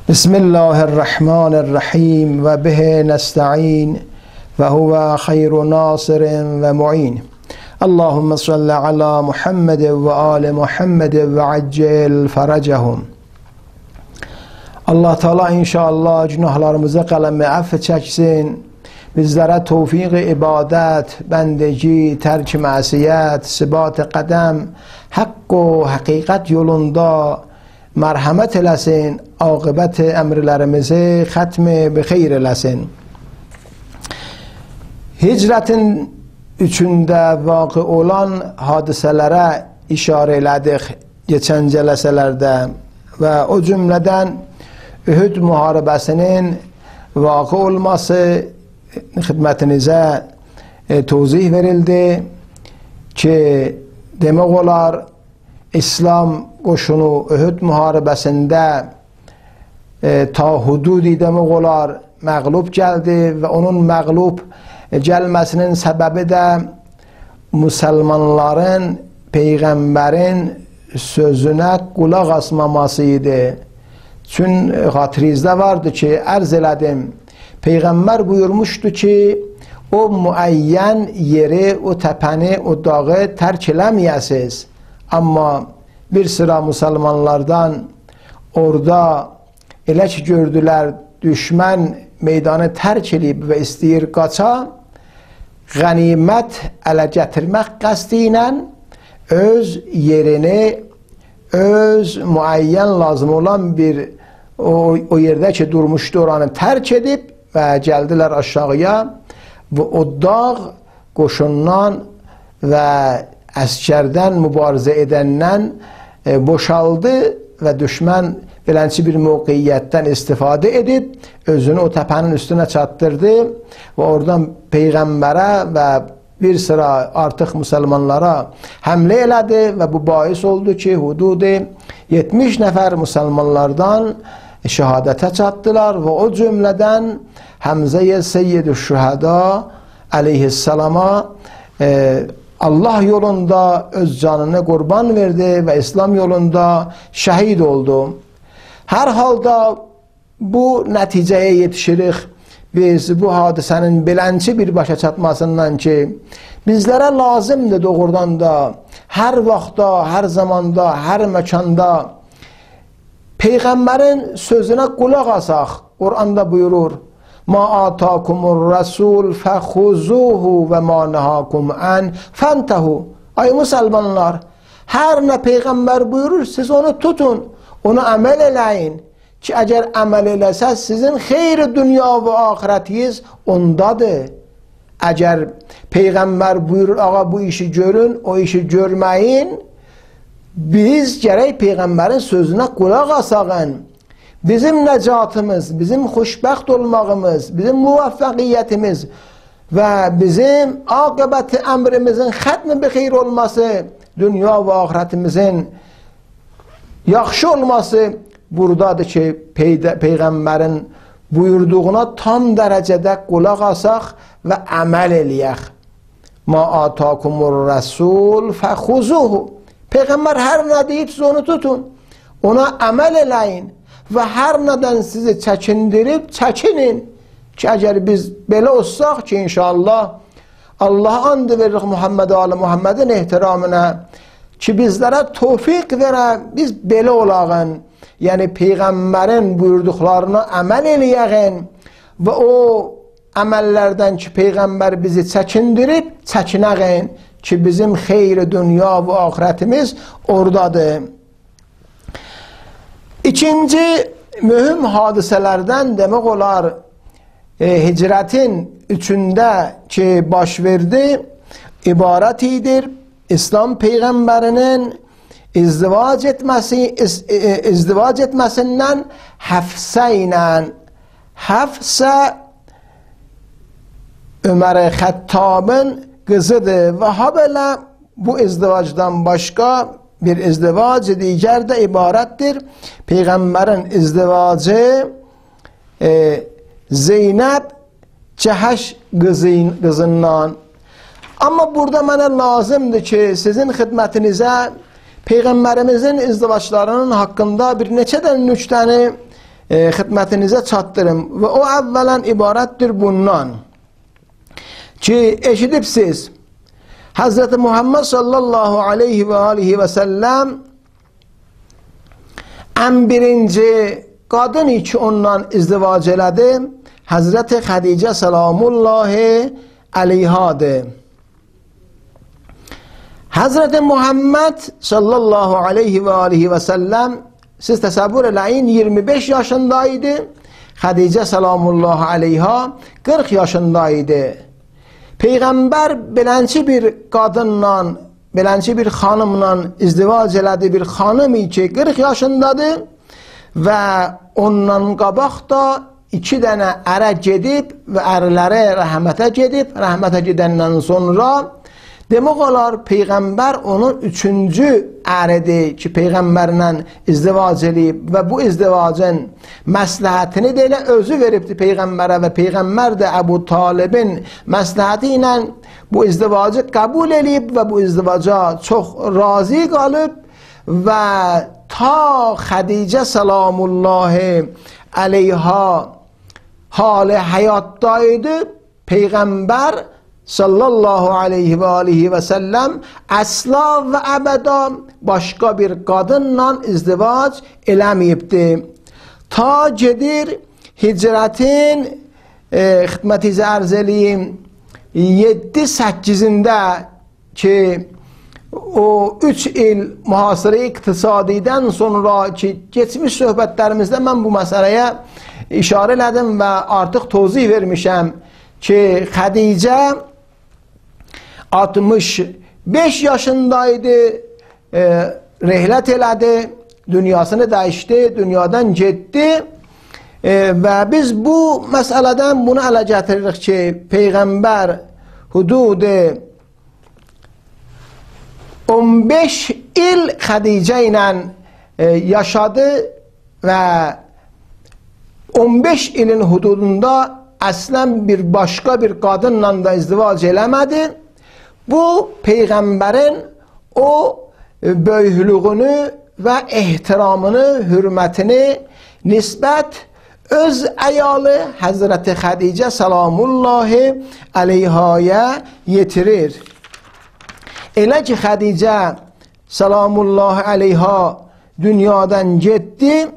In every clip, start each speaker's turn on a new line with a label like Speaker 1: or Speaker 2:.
Speaker 1: بسم الله الرحمن الرحیم و به نستعین و هو خیر ناصر و معین. اللهم صل علی محمد و آل محمد و عجل فرجهم. Allah Teala inşallah günahlarımızı kaleme affı çeksin. Bizlere tevfik ibadet, bendeci, terk masiyet, sıbat kadem, hak و hakikat yolunda merhamet eləsin, akıbet emirlerimizi xatmi bi xeyr eləsin. Hicretin üçündə vaqi olan hadiselere işare elədik geçen cələsələrdə ve o cümleden Uhud muharebesinin vaqi olması xidmətinize tozih verildi ki demek olar İslam qoşunu Uhud muharebesinde ta hududi demek olar məğlub geldi ve onun məğlub gelmesinin sebebi de Müslümanların Peygamberin sözüne kulak asmamasıydı. Çünkü hatırınızda vardı ki arz elədim, Peygamber buyurmuştu ki o müəyyən yeri, o tepeni, o dağı terk eləməyəsiz. Ama bir sıra Müslümanlardan orada elə ki gördüler düşman meydanı terk edib ve istəyir qaça, qənimət ələ gətirmək qəsdi ilə öz yerini, öz müəyyən lazım olan bir o yerde ki durmuşdu oranı terk edib ve geldiler aşağıya ve o dağ qoşundan ve əskerden mübarizə edenden boşaldı ve düşman beləncə bir mövqeyiyyətdən istifadə edib özünü o təpənin üstüne çatdırdı ve oradan Peyğəmbərə ve bir sıra artık Müslümanlara həmlə elədi ve bu bahis oldu ki hududu 70 nəfər Müslümanlardan şehadete çattılar ve o cümleden Hamza-i Seyyid-i Şühada aleyhisselama Allah yolunda öz canını kurban verdi ve İslam yolunda şehit oldu. Her halda bu neticeye yetişirik biz bu hadisenin beləncə birbaşa çatmasından ki bizlere lazımdır doğrudan da her vaxtda, her zamanda, her mekanda Peygamberin sözüne kulak asaq. Kur'an'da buyurur: "Ma atakumur rasul fehuzuhu ve ma nehakum an fantahu." Ay Müslümanlar, her ne peygamber buyurur siz onu tutun, onu amel eləyin ki eğer amel eləsəz sizin xeyri dünya ve ahiretiyiz ondadır. Eğer peygamber buyurur ağa bu işi görün, o işi görmeyin, biz gerek peygamberin sözüne kulak asağın. Bizim necatımız, bizim xoşbəxt olmağımız, bizim muvaffəqiyyətimiz ve bizim akıbeti emrimizin xətmi bi xeyr olması, dünya ve ahiretimizin yaxşı olması buradadır ki Peygamberin buyurduğuna tam derecede kulak asaq ve amel eləyək. Ma atakumur rasul fəxuzuhu. Peygamber her ne deyib siz onu tutun, ona amel eləyin ve her neden sizi çəkindirib çəkinin ki eğer biz belə olsaq ki inşallah Allah'a and veririk Muhammed Ali Muhammed'in ehtiramına ki bizlere tevfik verə biz belə olağın, yani Peygamberin buyurduklarına amel eləyəğin ve o amellerden ki Peygamber bizi çəkindirib çəkinəğin ki bizim xeyri dünya ve ahiretimiz oradadır. İkinci mühüm hadiselerden demek olar hicretin üçünde ki baş verdi ibaret idir. İslam peygamberinin izdivac etmesinden Hafsa ile Hafsa Ömer-i Xattab'ın kızıdır ve habele bu izdivacdan başka bir izdivac diğer de ibarettir. Peygamberin izdivacı Zeynep Cəhəş kızından. Ama burada mənə lazımdır ki sizin xidmətinizə Peygamberimizin izdivaçlarının hakkında bir neçədən nüktəni xidmətinizə çatdırım. Və o əvvələn ibarətdir bundan ki, eşidibsiz, Hz. Muhammed sallallahu aleyhi və alihi və səlləm ən birinci qadın ki ondan izdivac elədi Hz. Xədicə salamullahi aleyhadır. Hz. Muhammed sallallahu aleyhi və alihi və səlləm, siz təsəvvür eləyin, 25 yaşındaydı. Xədicə salamullahi aleyha 40 yaşındaydı. Peyğəmbər belənçi bir qadınla, belənçi bir xanımla izdivac elədi, bir xanım ki 40 yaşındadır və ondan qabaq da 2 dənə ərə gedib və ərləri rəhmətə gedib, rəhmətə gedəndən sonra demək olar Peyğəmbər onun 3-cü əridir ki, Peyğəmbərlə izdivac eləyib və bu izdivacın məsləhətini də elə özü veribdi Peyğəmbərə və Peyğəmbər də Əbu Talibin məsləhəti ilə bu izdivacı qəbul eləyib və bu izdivaca çox razı qalıb və ta Xədicə salamullahi aleyha hali həyatdaydı. Peyğəmbər sallallahu aleyhi və alihi və səlləm əsla və əbəda başqa bir qadınla izdivac eləməyibdi. Ta gedir hicrətin xidmətinizə ərz eləyim 7-8-də ki o 3 il mühasirə iqtisadidən sonra ki geçmiş söhbətlərimizdə mən bu məsələyə işarə elədim və artıq tozih vermişəm ki Xədicə 65 yaşındaydı, rehlət elədi, dünyasını dəyişdi, dünyadan getdi və biz bu məsələdən bunu ələ gətiririk ki, Peyğəmbər hududu 15 il Xədicə ilə yaşadı və 15 ilin hududunda əslən bir başqa bir qadınla da izdivac eləmədi. Bu Peyğəmbərin o böyüklüğünü və ehtiramını, hürmətini nisbət öz əyalı Həzrəti Xədicə salamullahi aleyhaya yetirir. Elə ki Xədicə salamullahi aleyha dünyadan getdi.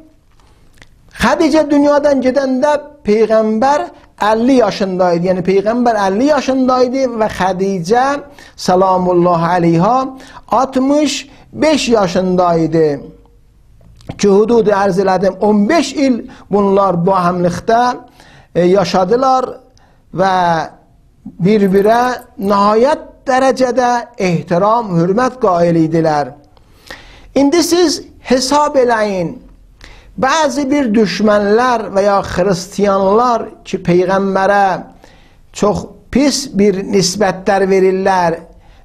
Speaker 1: Xədicə dünyadan gedəndə Peyğəmbər 50 yaşındaydı. Yəni Peyğəmbər 50 yaşındaydı və Xədicə salamullahi aleyha 65 yaşındaydı. Ki hududu ərz elədim 15 il bunlar bu həmlikdə yaşadılar və bir-birə nəhayət dərəcədə ehtiram, hürmət qail idilər. İndi siz hesab eləyin. Bəzi bir düşmənlər və ya xristiyanlar ki, Peyğəmbərə çox pis bir nisbətlər verirlər,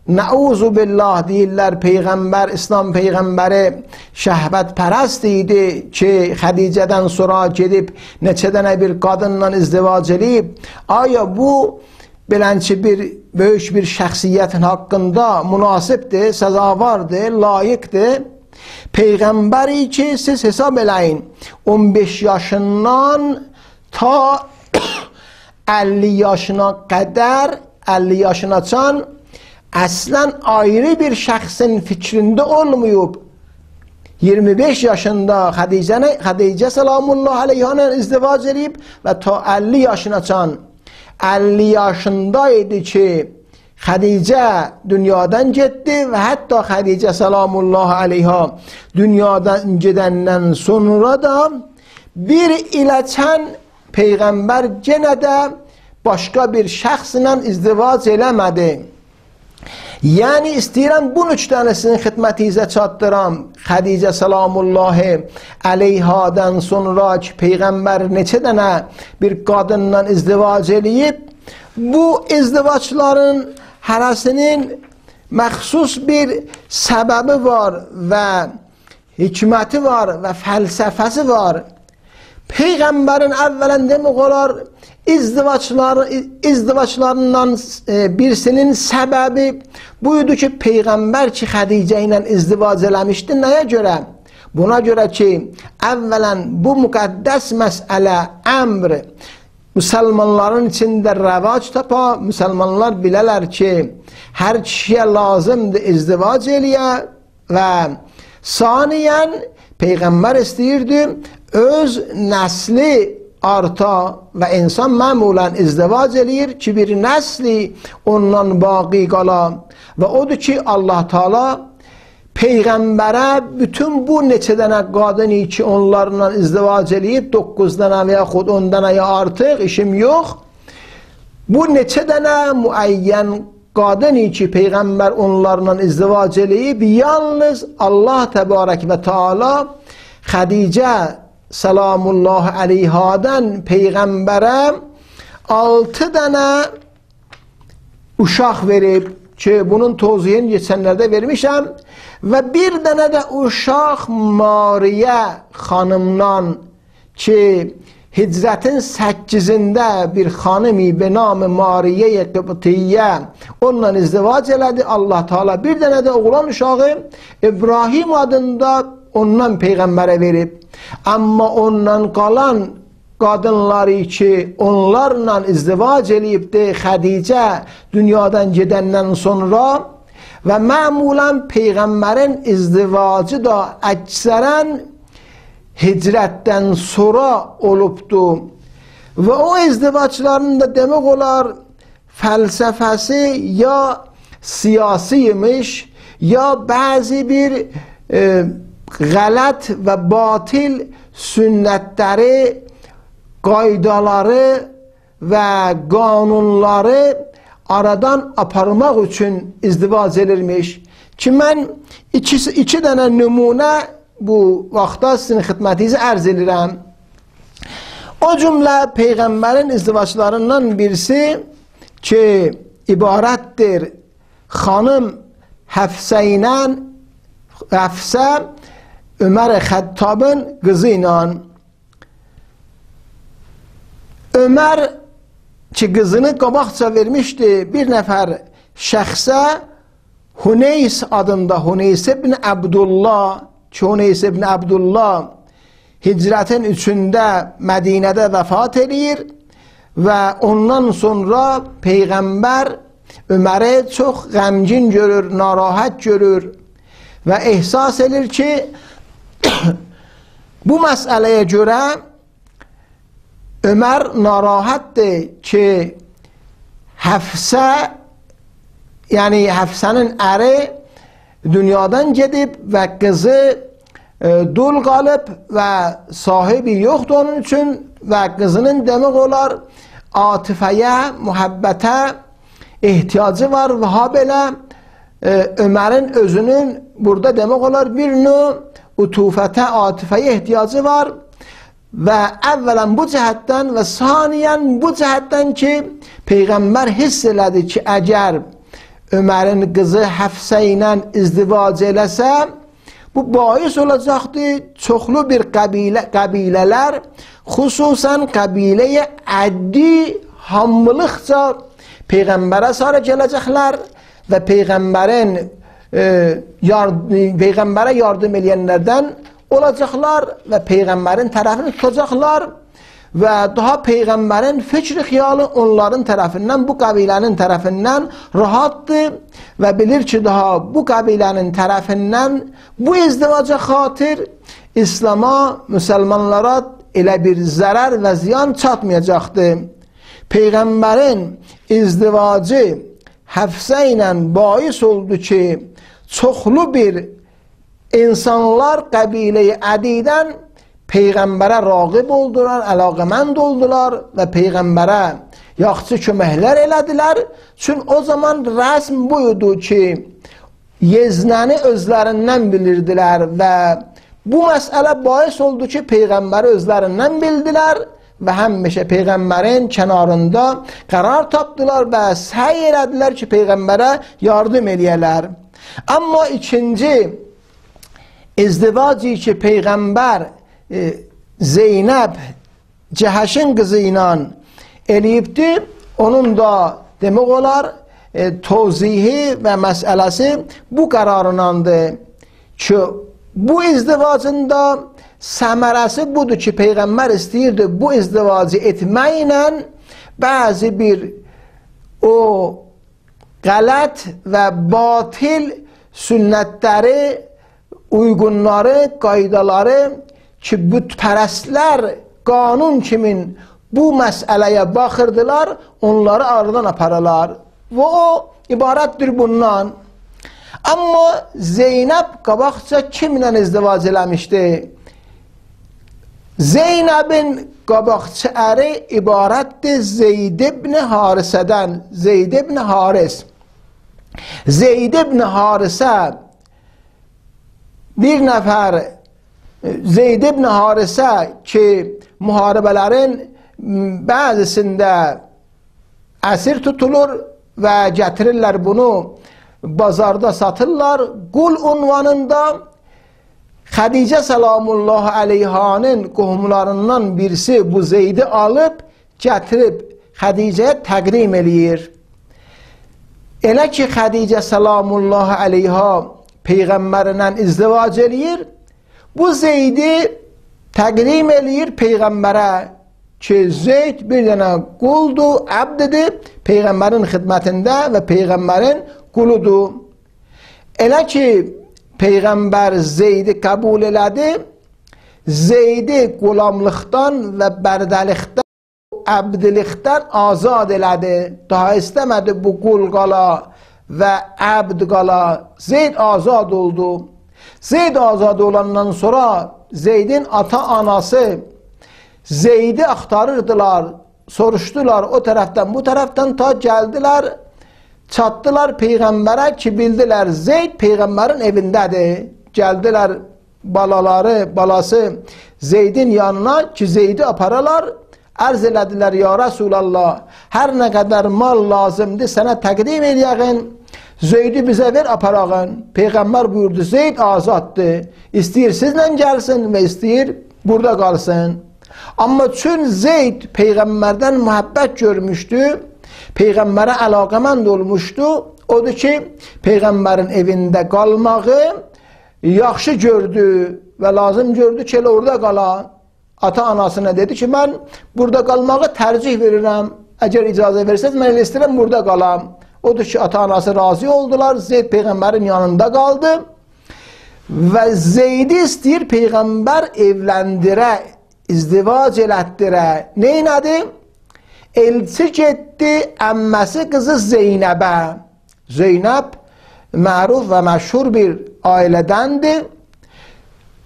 Speaker 1: nəuzu billah deyirlər, Peyğəmbər, İslam Peyğəmbəri şəhvət pərəst idi ki, Xədicədən sonra gedib neçə dənə bir qadınla izdivac edib. Aya bu belənçi bir böyük bir şəxsiyyətin haqqında münasibdir, səzavardır, layiqdir. Peyğəmbəri ki siz hesab eləyin 15 yaşından ta 50 yaşına qədər 50 yaşına çan əslən ayrı bir şəxsin fikrində olmayıb. 25 yaşında Xədicə salamullahi aleyha izdivac edib və ta 50 yaşına çan 50 yaşındaydı ki Xədicə dünyadan getdi və hətta Xədicə salamullahi aleyha dünyadan gedəndən sonra da bir ilə çən Peyğəmbər yenə də başqa bir şəxslə izdivac eləmədi. Yəni istəyirəm bu 3 dənəsinin xidmətinizə çatdıram. Xədicə salamullahi aleyhadan sonra ki Peyğəmbər neçə dənə bir qadınla izdivac eləyib, bu izdivacların hərəsinin məxsus bir səbəbi var və hikməti var və fəlsəfəsi var. Peyğəmbərin əvvələn demək olar izdivaclarından birisinin səbəbi buydu ki, Peyğəmbər ki Xədicə ilə izdivac eləmişdi. Nəyə görə? Buna göre ki evvelen bu mukaddes mesele emr Müslümanların içinde revaç tapa, Müslümanlar bileler ki her kişiye lazımdır izdivac eləyə ve saniyen Peygamber istəyirdi öz nesli arta ve insan məmulen izdivac eləyir ki bir nesli ondan baqi qala ve odur ki Allah Teala Peyğəmbərə bütün bu neçə dənə qadın ki onlarla izdivac eləyib 9 dənə və yaxud 10 dənə ya artıq işim yox bu neçə dənə müəyyən qadın ki Peyğəmbər onlarla izdivac eləyib yalnız Allah Təbarək və Teala Xədicə Salamullah əleyhadan Peyğəmbərə 6 dənə uşaq verib ki bunun toziyini geçenlerde vermişəm ve bir dənə də uşaq Mariyə xanımdan ki hicretin 8'inde bir xanımi be namı Mariyə Qibtiyyə onunla izdivac elədi. Allah Teala bir dənə də oğlan uşağı İbrahim adında ondan Peyğəmbərə verib. Amma ondan qalan qadınları ki onlarla izdivac eləyibdi Xədicə dünyadan gedəndən sonra və məmulən Peyğəmbərin izdivacı da əksərən hicrətdən sonra olubdu və o izdivacların da demək olar fəlsəfəsi ya siyasiymiş ya bəzi bir qələt və batil sünnətləri qaydaları və qanunları aradan aparmaq üçün izdivac edilmiş ki mən iki dənə nümunə bu vaxtda sizin xidmətinizə ərz edirəm. O cümlə Peyğəmbərin izdivaclarından birisi ki ibarətdir xanım Həfsə ilə Həfsə Ömər Xəttabın qızı ilə Ömer ki qızını qabaqca vermişdi bir nəfər şəxsə Huneys adında Huneys ibn Abdullah ki Huneys ibn Abdullah hicretin 3'ünde Mədinədə vəfat edir və ondan sonra Peyğəmbər Öməri çox qəmgin görür, narahat görür və ehsas edir ki bu məsələyə görə Ömer narahatdır ki Həfsə yani Həfsənin əri dünyadan gedib və qızı dul qalıb və sahibi yoxdur onun üçün və qızının demək olar atifəyə, mühabbətə ehtiyacı var və ha belə Ömərin özünün burada demək olar bir növ utufətə, atifəyə ehtiyacı var və əvvələn bu cəhətdən və saniyən bu cəhətdən ki Peyğəmbər hiss elədi ki əgər Ömərin qızı Həfsə ilə izdivac eləsə bu bais olacaqdır çoxlu bir qəbilələr xüsusən qəbiləyə əddi hamılıqca Peyğəmbərə sarı gələcəklər və Peyğəmbərə yardım eləyənlərdən olacaqlar və Peyğəmbərin tərəfini tutacaqlar və daha Peyğəmbərin fikri xiyalı onların tərəfindən, bu qəbilənin tərəfindən rahatdır və bilir ki daha bu qəbilənin tərəfindən bu izdivaca xatir İslama, müsəlmanlara elə bir zərər və ziyan çatmayacaqdır. Peyğəmbərin izdivacı Həfsə ilə bais oldu ki çoxlu bir İnsanlar qəbilə-i ədidən Peyğəmbərə rağib oldular, əlaqəmənd oldular və Peyğəmbərə yaxşı köməklər elədilər. Çünki o zaman rəsm buydu ki, yeznəni özlərindən bilirdilər və bu məsələ bais oldu ki, Peyğəmbəri özlərindən bildilər və həmişə Peyğəmbərin kənarında qərar tapdılar və səy elədilər ki, Peyğəmbərə yardım eləyələr. Amma ikinci izdivacı ki Peyğəmbər Zeynəb Cəhəşin qızı ilə eləyibdi, onun da demək olar tozihi və məsələsi bu qərarındandır ki bu izdivacın da səmərəsi budur ki, Peyğəmbər istəyirdi bu izdivacı etməklə bəzi bir o qələt və batil sünnətləri, uyğunları, qaydaları ki, bütpərəstlər qanun kimin bu məsələyə baxırdılar, onları aradan aparırlar. Və o ibarətdir bundan. Amma Zeynəb qabaqca kimlə izdivac eləmişdi? Zeynəbin qabaqçı əri ibarətdir Zeyd ibn Harisədən. Zeyd ibn Haris. Zeyd ibn Harisə bir nəfər Zeyd ibn Harisə ki, müharibələrin bəzisində əsir tutulur və gətirirlər bunu, bazarda satırlar. Qul unvanında Xədicə salamullah əleyhanın qohumlarından birisi bu Zeydi alıb, gətirib Xədicəyə təqdim eləyir. Elə ki, Xədicə salamullah əleyha Peyğəmbərindən izdivac eləyir, bu Zeydi təqdim eləyir Peyğəmbərə ki, Zeyd bir dənə quldur, əbdidir, Peyğəmbərin xidmətində və Peyğəmbərin quludur. Elə ki, Peyğəmbər Zeydi qəbul elədi, Zeydi qulamlıqdan və bərdəlikdən, əbdilikdən azad elədi. Daha istəmədi bu qul qala və əbd qala. Zeyd azad oldu. Zeyd azad olandan sonra Zeydin ata-anası Zeydi axtarırdılar, soruşdular o tərəfdən, bu tərəfdən ta gəldilər, çatdılar Peyğəmbərə ki, bildilər Zeyd Peyğəmbərin evindədir. Gəldilər balası Zeydin yanına ki, Zeydi aparalar, ərz elədilər, ya Rasulallah, hər nə qədər mal lazımdır sənə təqdim edəyəğin, Zeydi bizə ver aparağın. Peyğəmbər buyurdu, Zeyd azaddır, istəyir sizlə gəlsin və istəyir burada qalsın. Amma çün Zeyd Peyğəmbərdən mühəbbət görmüşdü, Peyğəmbərə əlaqəmənd olmuşdu, odur ki, Peyğəmbərin evində qalmağı yaxşı gördü və lazım gördü ki, elə orada qalan. Ata-anasına dedi ki, mən burada qalmağı tərcih verirəm, əgər icazə versəz, mən elə istəyirəm burada qalam. Odur ki, ata-anası razı oldular, Zeyd Peyğəmbərin yanında qaldı və Zeydi istəyir Peyğəmbər evləndirə, izdivac elətdirə. Neynədi? Elçi getdi əmməsi qızı Zeynəbə. Zeynəb məruf və məşhur bir ailədəndir.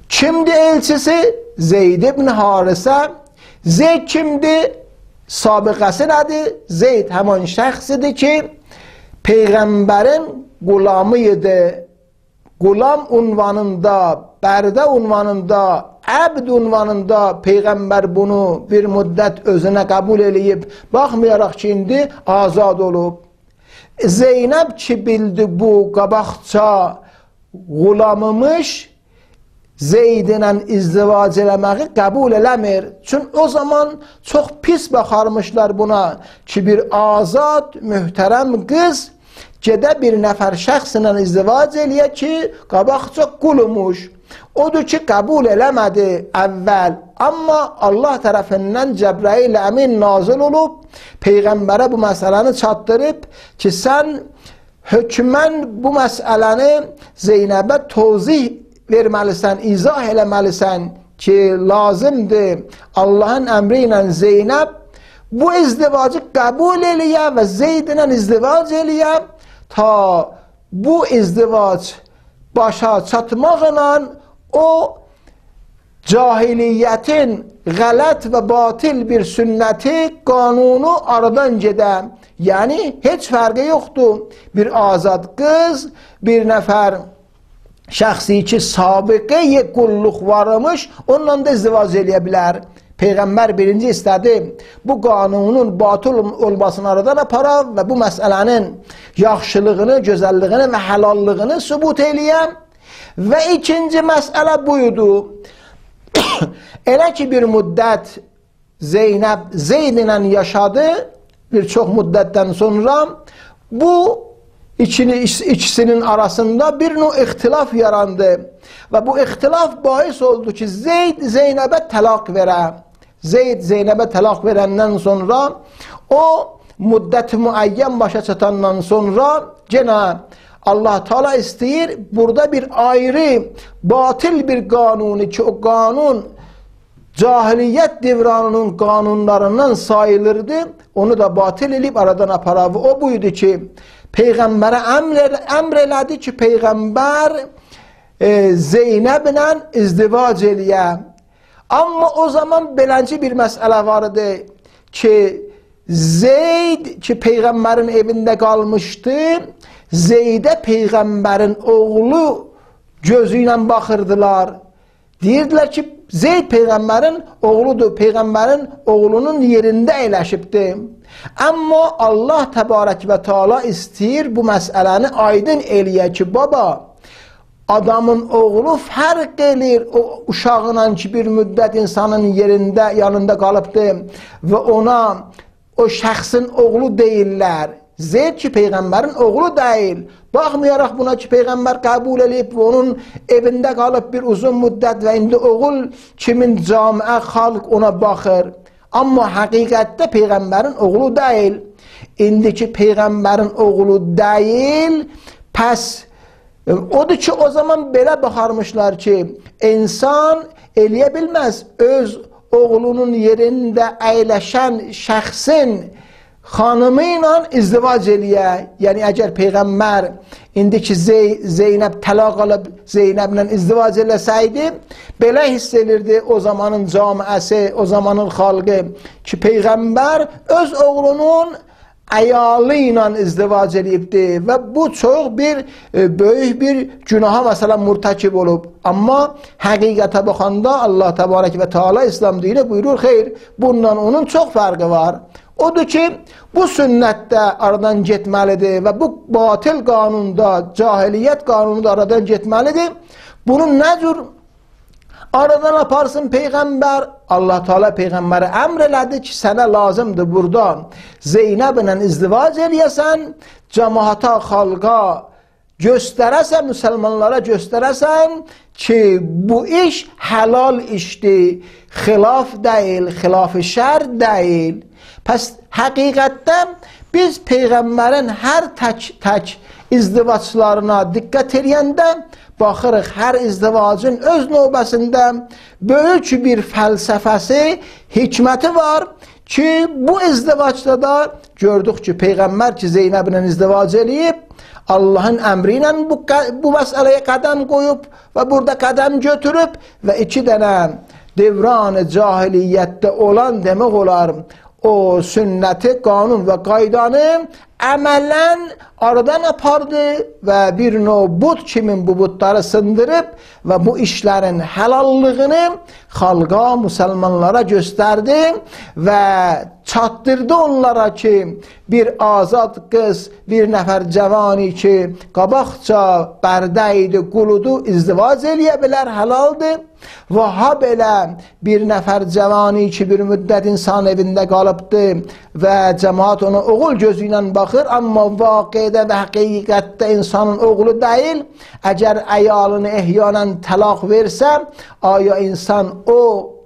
Speaker 1: Kimdir elçisi? Zeyd ibn Harisə. Zeyd kimdir? Sabiqəsi nədir? Zeyd həman şəxsidir ki, Peyğəmbərin qulamı idi. Qulam unvanında, bərdə unvanında, əbd unvanında Peyğəmbər bunu bir müddət özünə qəbul eləyib, baxmayaraq ki, indi azad olub. Zeynəb ki, bildi bu qabaqca qulamımış, Zeydinlə izdivac eləməyi qəbul eləmir. Çünki o zaman çox pis baxarmışlar buna ki, bir azad, mühtərəm qız gedə bir nəfər şəxslə izdivac eləyə ki, qabaqca qulumuş. Odur ki, qəbul eləmədi əvvəl. Amma Allah tərəfindən Cəbrail əmin nazil olub, Peyğəmbərə bu məsələni çatdırıb ki, sən hökmən bu məsələni Zeynəbə tozih verməlisən, izah eləməlisən ki, lazımdır Allahın əmri ilə Zeynəb bu izdivacı qəbul eləyə və Zeydlə izdivac eləyə ta bu izdivac başa çatmaqla o cahiliyyətin qələt və batil bir sünnəti, qanunu aradan gedə. Yəni, heç fərqi yoxdur. Bir azad qız, bir nəfər şəxsi ki, sabiqə qulluq varmış, onunla da izdivac eləyə bilər. Peyğəmbər birinci istədi, bu qanunun batıl olmasını aradan apara və bu məsələnin yaxşılığını, gözəlliyini və həlallığını sübut eləyə. Və ikinci məsələ buydu. Elə ki, bir müddət Zeyd ilə yaşadı, bir çox müddətdən sonra bu ikisinin arasında bir növ ixtilaf yarandı. Ve bu ixtilaf bahis oldu ki Zeyd Zeynep'e talak verə. Zeyd Zeynep'e talak verenden sonra o müddət müəyyən başa çatandan sonra gene Allah Teala istəyir burada bir ayrı batil bir kanunu ki o kanun cahiliyyət devranının kanunlarından sayılırdı. Onu da batil edib aradan aparavı. O buydu ki Peyğəmbərə əmr elədi ki Peyğəmbər Zeynəblə izdivac eləyə. Amma o zaman beləncə bir məsələ vardı ki Zeyd ki Peyğəmbərin evində qalmışdı. Zeydə Peyğəmbərin oğlu gözü ilə baxırdılar. Deyirdilər ki Zeyd Peyğəmbərin oğludur. Peyğəmbərin oğlunun yerində əyləşibdi. Amma Allah Təbarək və Teala istəyir bu məsələni aydın eləyə ki baba adamın oğlu fərq edir o uşağıyla ki bir müddət insanın yerində yanında qalıbdı və ona o şəxsin oğlu deyirlər. Zeyd ki Peyğəmbərin oğlu deyil. Baxmayaraq buna ki Peyğəmbər qəbul edib və onun evində qalıb bir uzun müddət və indi oğul kimin camiə xalq ona baxır. Amma həqiqətdə Peyğəmbərin oğlu deyil. İndiki Peyğəmbərin oğlu deyil. Pəs odur ki o zaman belə baxarmışlar ki insan eləyə bilməz öz oğlunun yerində əyləşən şəxsin xanımı ilə izdivac eləyə. Yəni əgər Peyğəmbər indiki Zeynəb təlaq alıb Zeynəblə izdivac eləsəydi belə hiss edirdi o zamanın camiəsi, o zamanın xalqı ki Peyğəmbər öz oğlunun əyalı ilə izdivac edibdi və bu çox bir böyük bir günaha məsələn mürtəkib olub. Amma həqiqətə baxanda Allah Təbarək və Teala İslam dini buyurur xeyr, bundan onun çox fərqi var. Odur ki bu sünnətdə aradan getməlidir və bu batil qanunda, cahiliyyət qanunu da aradan getməlidir. Bunu nə cür aradan aparsın Peyğəmbər? Allah Teala Peyğəmbərə əmr elədi ki sənə lazımdır burada Zeynəblə izdivac eləyəsən, cəmaata, xalqa göstərəsən, müsəlmanlara göstərəsən ki bu iş helal işdir, xilaf deyil, xilaf-ı şər deyil. Pəs həqiqətdə biz Peyğəmbərin hər tək izdivaclarına diqqət eləyəndə baxırıq hər izdivacın öz növbəsində böyük bir fəlsəfəsi, hikməti var ki bu izdivacda da gördük ki Peyğəmbər ki Zeynəblə izdivac eləyib Allahın əmri ilə bu məsələyə qədəm qoyub və burada qədəm götürüb və iki dənə devran-ı cahiliyyətdə olan demək olar o sünnəti, qanun və qaydanı əmələn aradan apardı və bir növ bud kimin bu budları sındırıb və bu işlərin helallığını xalqa, müsəlmanlara göstərdi və çatdırdı onlara ki bir azad qız, bir nəfər cavani ki qabaqca bərdə idi, quludu, izdivac eləyə bilər, həlaldır. Və ha belə bir nəfər cavani ki bir müddət insan evində qalıbdı və cəmaat ona oğul gözü ilə baxır, amma vaqiədə və həqiqətdə insanın oğlu deyil. Əgər əyalını ehyanən təlaq versə, aya insan o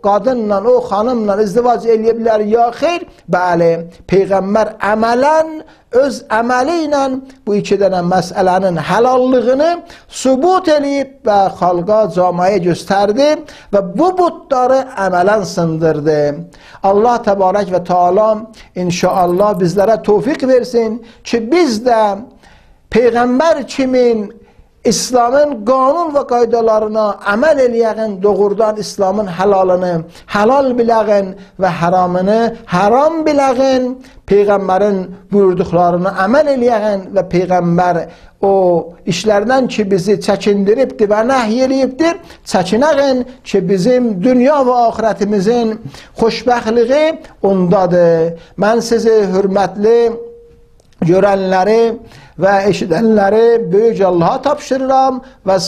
Speaker 1: qadınla, o xanımla izdivac eləyə bilər ya xeyr? Bəli, Peyğəmbər əmələn öz əməli ilə bu iki dənə məsələnin helallığını sübut eləyib və xalqa, camiyə göstərdi və bu budları əmələn sındırdı. Allah Təbarək və Teala inşallah bizlərə tövfiq versin ki biz də Peyğəmbər kimin İslamın qanun və qaydalarına əməl eləyəğin, doğrudan İslamın həlalını helal biləğin və haramını haram biləğin, Peyğəmbərin buyurduqlarına əməl eləyəğin və Peyğəmbər o işlərdən ki bizi çəkindiribdir və nəhy eləyibdir, çəkinəğin ki bizim dünya və axirətimizin xoşbəxtliyi ondadır. Mən sizi hörmətli görənləri və eşidənləri böyük Allaha tapşırıram və